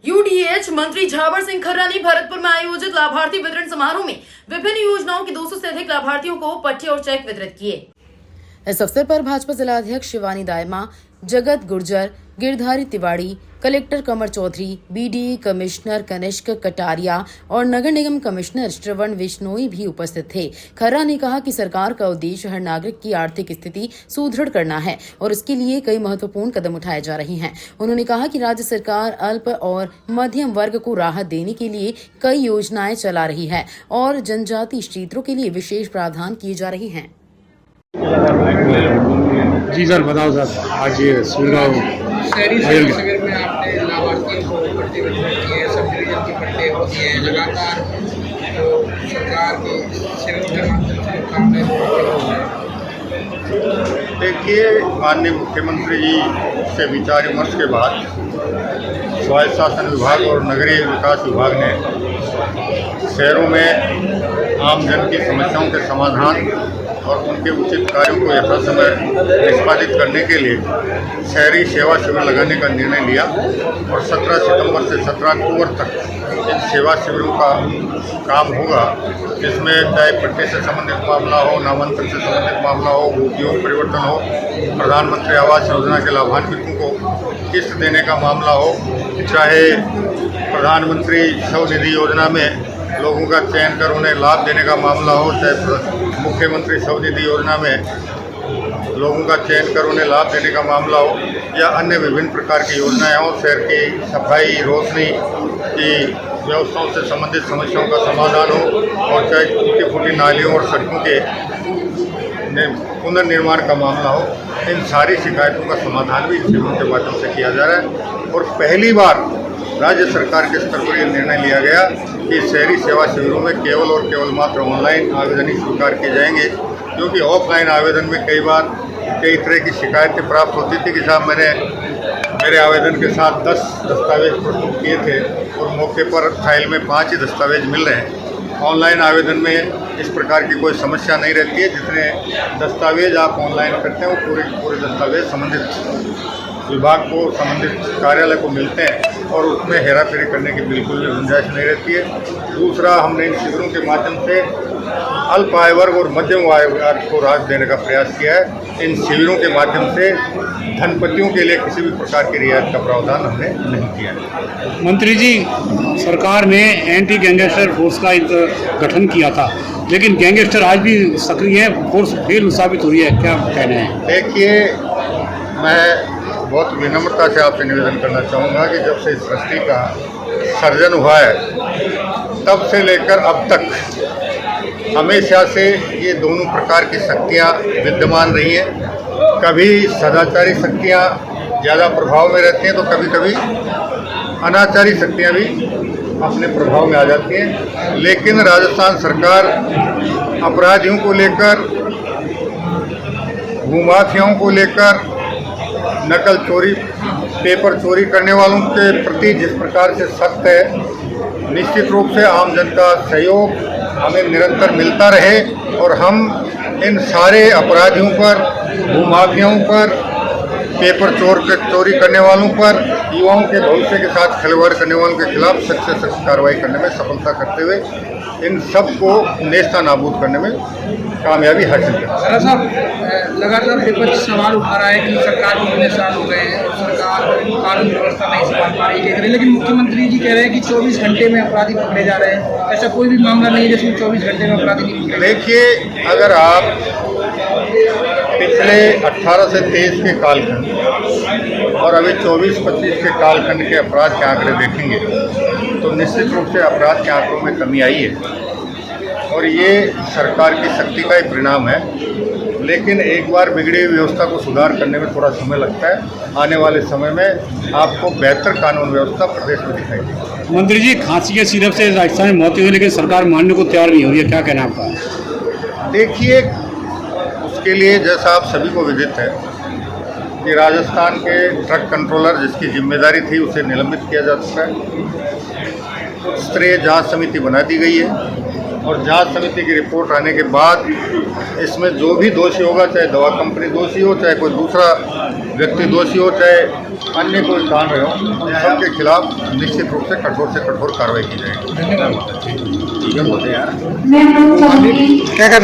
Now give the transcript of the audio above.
UDH मंत्री झावर सिंह खर्रा ने भरतपुर में आयोजित लाभार्थी वितरण समारोह में विभिन्न योजनाओं के 200 से अधिक लाभार्थियों को पट्टे और चेक वितरित किए। इस अवसर पर भाजपा जिला अध्यक्ष शिवानी दायमा, जगत गुर्जर, गिरधारी तिवाड़ी, कलेक्टर कमर चौधरी, बीडीए कमिश्नर कनिष्क कटारिया और नगर निगम कमिश्नर श्रवण विश्नोई भी उपस्थित थे। खर्रा ने कहा कि सरकार का उद्देश्य हर नागरिक की आर्थिक स्थिति सुदृढ़ करना है और इसके लिए कई महत्वपूर्ण कदम उठाए जा रहे हैं। उन्होंने कहा कि राज्य सरकार अल्प और मध्यम वर्ग को राहत देने के लिए कई योजनाएं चला रही है और जनजातीय क्षेत्रों के लिए विशेष प्रावधान किए जा रहे हैं। जी सर, बताओ सर, आज ये शहरी सेवा शिविर में आपने लाभार्थियों को पट्टे वितरित किए, सब डिवीजन के पट्टे होती है लगातार जो सरकार के शिविरों के माध्यम से काम में हो रहा है। देखिए, माननीय मुख्यमंत्री जी से विचार विमर्श के बाद स्वायत्त शासन विभाग और नगरीय विकास विभाग ने शहरों में आम जन की समस्याओं के समाधान और उनके उचित कार्यों को यथासमय निष्पादित करने के लिए शहरी सेवा शिविर लगाने का निर्णय लिया और 17 सितंबर से 17 अक्टूबर तक इन सेवा शिविरों का काम होगा, जिसमें चाहे पट्टे से संबंधित मामला हो, नामांतरण से संबंधित मामला हो, उद्योग परिवर्तन हो, प्रधानमंत्री आवास योजना के लाभान्वितों को किस्त देने का मामला हो, चाहे प्रधानमंत्री स्वनिधि योजना में लोगों का चयन कर उन्हें लाभ देने का मामला हो, चाहे मुख्यमंत्री स्वनिधि योजना में लोगों का चयन कर उन्हें लाभ देने का मामला हो, या अन्य विभिन्न प्रकार की योजनाएं हों, शहर की सफाई, रोशनी की व्यवस्थाओं से संबंधित समस्याओं का समाधान हो, और चाहे टूटी फूटी नालियों और सड़कों के पुनर्निर्माण का मामला हो, इन सारी शिकायतों का समाधान भी शिविरों के माध्यम से किया जा रहा है। और पहली बार राज्य सरकार के स्तर पर यह निर्णय लिया गया कि शहरी सेवा शिविरों में केवल और केवल मात्र ऑनलाइन आवेदन ही स्वीकार किए जाएंगे, क्योंकि ऑफलाइन आवेदन में कई बार कई तरह की शिकायतें प्राप्त होती थी कि साहब मैंने मेरे आवेदन के साथ 10 दस्तावेज प्रस्तुत किए थे और मौके पर फाइल में 5 ही दस्तावेज मिल रहे हैं। ऑनलाइन आवेदन में इस प्रकार की कोई समस्या नहीं रहती है। जितने दस्तावेज आप ऑनलाइन करते हैं वो पूरे दस्तावेज संबंधित विभाग को, संबंधित कार्यालय को मिलते हैं और उसमें हेराफेरी करने की बिल्कुल भी गुंजाइश नहीं रहती है। दूसरा, हमने इन शिविरों के माध्यम से अल्प आय वर्ग और मध्यम आय वर्ग को राहत देने का प्रयास किया है। इन शिविरों के माध्यम से धनपतियों के लिए किसी भी प्रकार की रियायत का प्रावधान हमने नहीं किया है। मंत्री जी, सरकार ने एंटी गैंगस्टर फोर्स का गठन किया था, लेकिन गैंगस्टर आज भी सक्रिय है, फोर्स फेल साबित हो रही है, क्या कहना है? देखिए, मैं बहुत विनम्रता से आपसे निवेदन करना चाहूँगा कि जब से इस सृष्टि का सर्जन हुआ है तब से लेकर अब तक हमेशा से ये दोनों प्रकार की शक्तियाँ विद्यमान रही हैं। कभी सदाचारी शक्तियाँ ज़्यादा प्रभाव में रहती हैं तो कभी कभी अनाचारी शक्तियाँ भी अपने प्रभाव में आ जाती हैं। लेकिन राजस्थान सरकार अपराधियों को लेकर, भूमाफियाओं को लेकर, नकल चोरी, पेपर चोरी करने वालों के प्रति जिस प्रकार से सख्त है, निश्चित रूप से आम जन का सहयोग हमें निरंतर मिलता रहे और हम इन सारे अपराधियों पर, भूमाफियाओं पर, पेपर चोरी करने वालों पर, युवाओं के भविष्य के साथ खिलवाड़ करने वालों के खिलाफ सख्त से सख्त कार्रवाई करने में सफलता करते हुए इन सब को नेस्ता नाबूद करने में कामयाबी हासिल करते साहब, लगातार विपक्ष सवाल उठा रहा है कि सरकार को कितने साल हो गए हैं और सरकार कानून व्यवस्था नहीं संभाल पा रही है, लेकिन मुख्यमंत्री जी कह रहे हैं कि 24 घंटे में अपराधी पकड़े जा रहे हैं। ऐसा कोई भी मामला नहीं है जिसमें 24 घंटे में अपराधी नहीं पकड़े। देखिए, अगर आप पिछले 18 से 23 के कालखंड और अभी 24-25 के कालखंड के अपराध के आंकड़े देखेंगे तो निश्चित रूप से अपराध के आंकड़ों में कमी आई है और ये सरकार की शक्ति का ही परिणाम है। लेकिन एक बार बिगड़ी हुई व्यवस्था को सुधार करने में थोड़ा समय लगता है। आने वाले समय में आपको बेहतर कानून व्यवस्था प्रदेश में दिखाई देगी। मंत्री जी, खांसी के सिरप से राजस्थान में मौतें हुई, लेकिन सरकार मानने को तैयार नहीं हो रही है, क्या कहना आपका? देखिए, उसके लिए जैसा आप सभी को विदित है कि राजस्थान के ट्रक कंट्रोलर जिसकी जिम्मेदारी थी उसे निलंबित किया जा चुका है। स्तरीय जांच समिति बना दी गई है और जांच समिति की रिपोर्ट आने के बाद इसमें जो भी दोषी होगा, चाहे दवा कंपनी दोषी हो, चाहे कोई दूसरा व्यक्ति दोषी हो, चाहे अन्य कोई कांड रहे हो सबके खिलाफ निश्चित रूप से कठोर कार्रवाई की जाएगी। धन्यवाद। ठीक है, बोलते हैं यार। मैं क्या कर